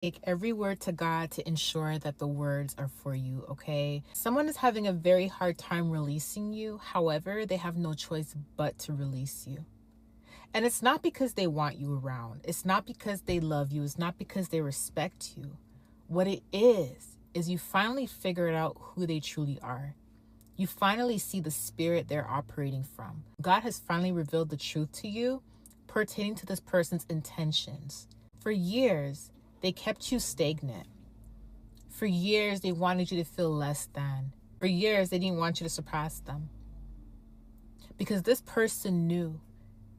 Take every word to God to ensure that the words are for you, okay? Someone is having a very hard time releasing you. However, they have no choice but to release you. And it's not because they want you around. It's not because they love you. It's not because they respect you. What it is you finally figured out who they truly are. You finally see the spirit they're operating from. God has finally revealed the truth to you pertaining to this person's intentions. For years, they kept you stagnant. For years, they wanted you to feel less than. For years, they didn't want you to surpass them. Because this person knew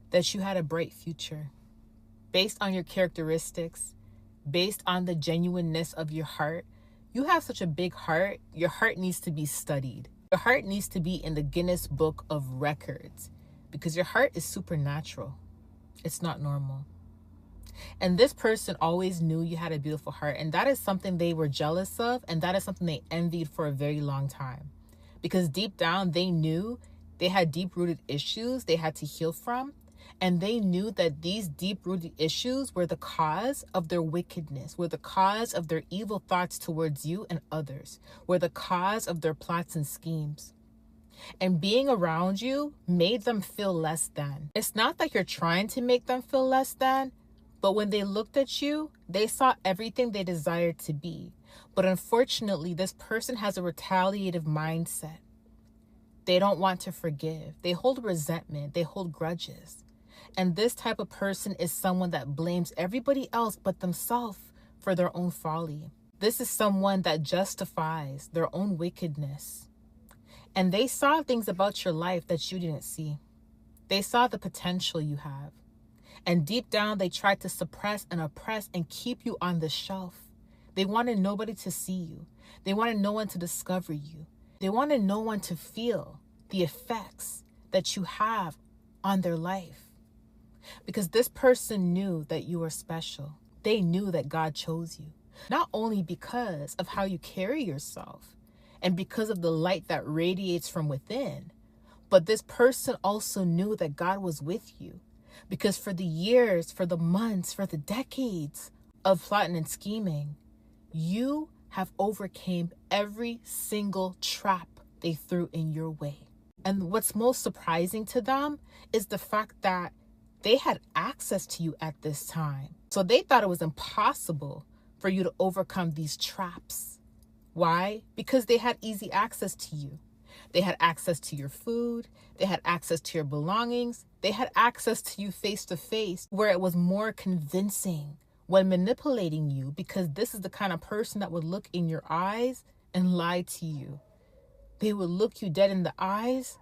that you had a bright future. Based on your characteristics, based on the genuineness of your heart, you have such a big heart, your heart needs to be studied. Your heart needs to be in the Guinness Book of Records because your heart is supernatural. It's not normal. And this person always knew you had a beautiful heart. And that is something they were jealous of. And that is something they envied for a very long time. Because deep down, they knew they had deep-rooted issues they had to heal from. And they knew that these deep-rooted issues were the cause of their wickedness, were the cause of their evil thoughts towards you and others, were the cause of their plots and schemes. And being around you made them feel less than. It's not that you're trying to make them feel less than, but when they looked at you, they saw everything they desired to be. But unfortunately, this person has a retaliative mindset. They don't want to forgive. They hold resentment. They hold grudges. And this type of person is someone that blames everybody else but themselves for their own folly. This is someone that justifies their own wickedness. And they saw things about your life that you didn't see. They saw the potential you have. And deep down, they tried to suppress and oppress and keep you on the shelf. They wanted nobody to see you. They wanted no one to discover you. They wanted no one to feel the effects that you have on their life. Because this person knew that you were special. They knew that God chose you. Not only because of how you carry yourself and because of the light that radiates from within, but this person also knew that God was with you. Because for the years, for the months, for the decades of plotting and scheming, you have overcame every single trap they threw in your way. And what's most surprising to them is the fact that they had access to you at this time. So they thought it was impossible for you to overcome these traps. Why? Because they had easy access to you. They had access to your food. They had access to your belongings. They had access to you face to face, where it was more convincing when manipulating you, because this is the kind of person that would look in your eyes and lie to you. They would look you dead in the eyes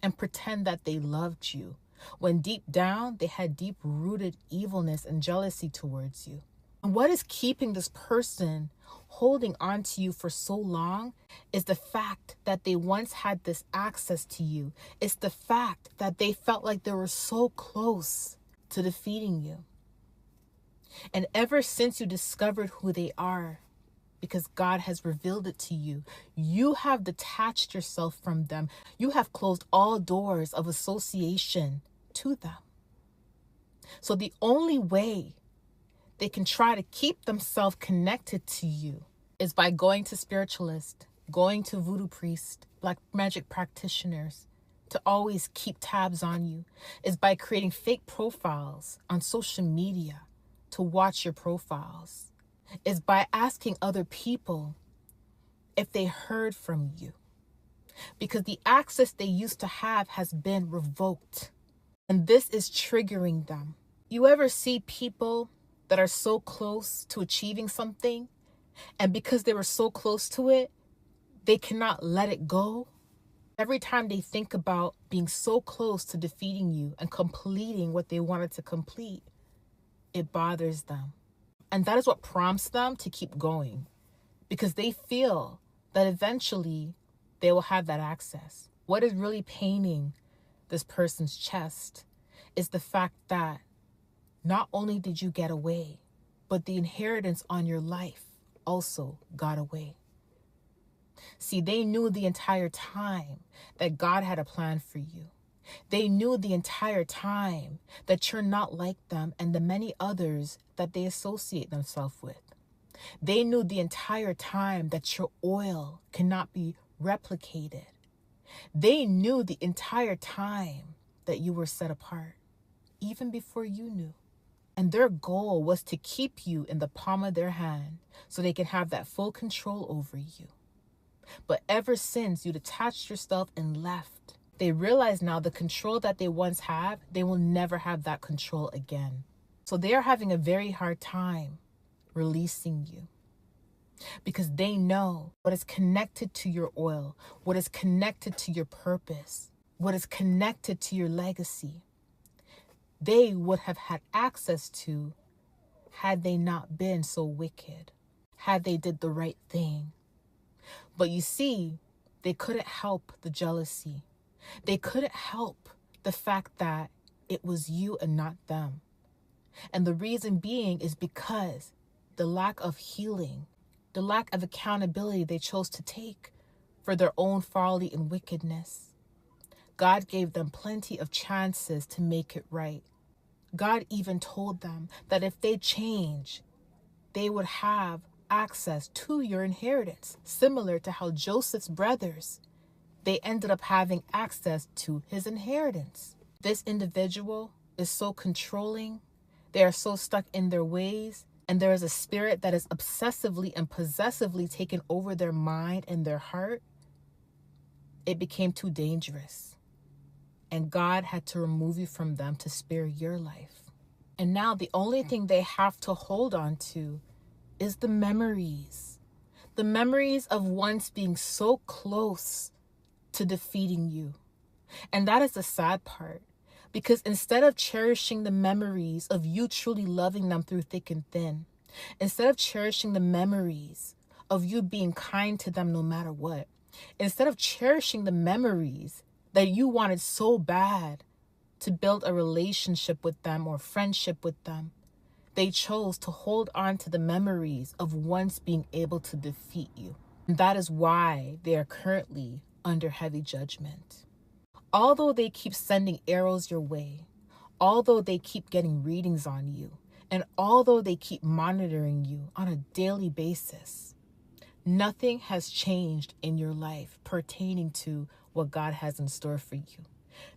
and pretend that they loved you, when deep down they had deep-rooted evilness and jealousy towards you. And what is keeping this person holding on to you for so long is the fact that they once had this access to you. It's the fact that they felt like they were so close to defeating you. And ever since you discovered who they are, because God has revealed it to you, you have detached yourself from them. You have closed all doors of association to them. So the only way they can try to keep themselves connected to you is by going to spiritualists, going to voodoo priests, black magic practitioners to always keep tabs on you, is by creating fake profiles on social media to watch your profiles, is by asking other people if they heard from you, because the access they used to have has been revoked. And this is triggering them. You ever see people that are so close to achieving something, and because they were so close to it, they cannot let it go? Every time they think about being so close to defeating you and completing what they wanted to complete, it bothers them. And that is what prompts them to keep going, because they feel that eventually they will have that access. What is really paining this person's chest is the fact that not only did you get away, but the inheritance on your life also got away. See, they knew the entire time that God had a plan for you. They knew the entire time that you're not like them and the many others that they associate themselves with. They knew the entire time that your oil cannot be replicated. They knew the entire time that you were set apart, even before you knew. And their goal was to keep you in the palm of their hand so they can have that full control over you. But ever since you detached yourself and left, they realize now the control that they once had, they will never have that control again. So they are having a very hard time releasing you, because they know what is connected to your oil, what is connected to your purpose, what is connected to your legacy. They would have had access to had they not been so wicked, had they did the right thing. But you see, they couldn't help the jealousy. They couldn't help the fact that it was you and not them. And the reason being is because the lack of healing, the lack of accountability they chose to take for their own folly and wickedness. God gave them plenty of chances to make it right. God even told them that if they change, they would have access to your inheritance, similar to how Joseph's brothers, they ended up having access to his inheritance. This individual is so controlling. They are so stuck in their ways, and there is a spirit that is obsessively and possessively taken over their mind and their heart. It became too dangerous. And God had to remove you from them to spare your life. And now the only thing they have to hold on to is the memories. The memories of once being so close to defeating you. And that is the sad part. Because instead of cherishing the memories of you truly loving them through thick and thin, instead of cherishing the memories of you being kind to them no matter what, instead of cherishing the memories that you wanted so bad to build a relationship with them or friendship with them, they chose to hold on to the memories of once being able to defeat you. And that is why they are currently under heavy judgment. Although they keep sending arrows your way, although they keep getting readings on you, and although they keep monitoring you on a daily basis, nothing has changed in your life pertaining to what God has in store for you.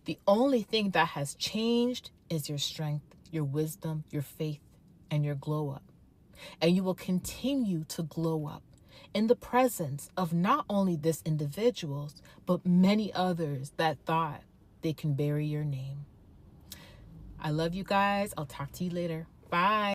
The only thing that has changed is your strength, your wisdom, your faith, and your glow up. And you will continue to glow up in the presence of not only this individuals, but many others that thought they can bury your name. I love you guys. I'll talk to you later. Bye.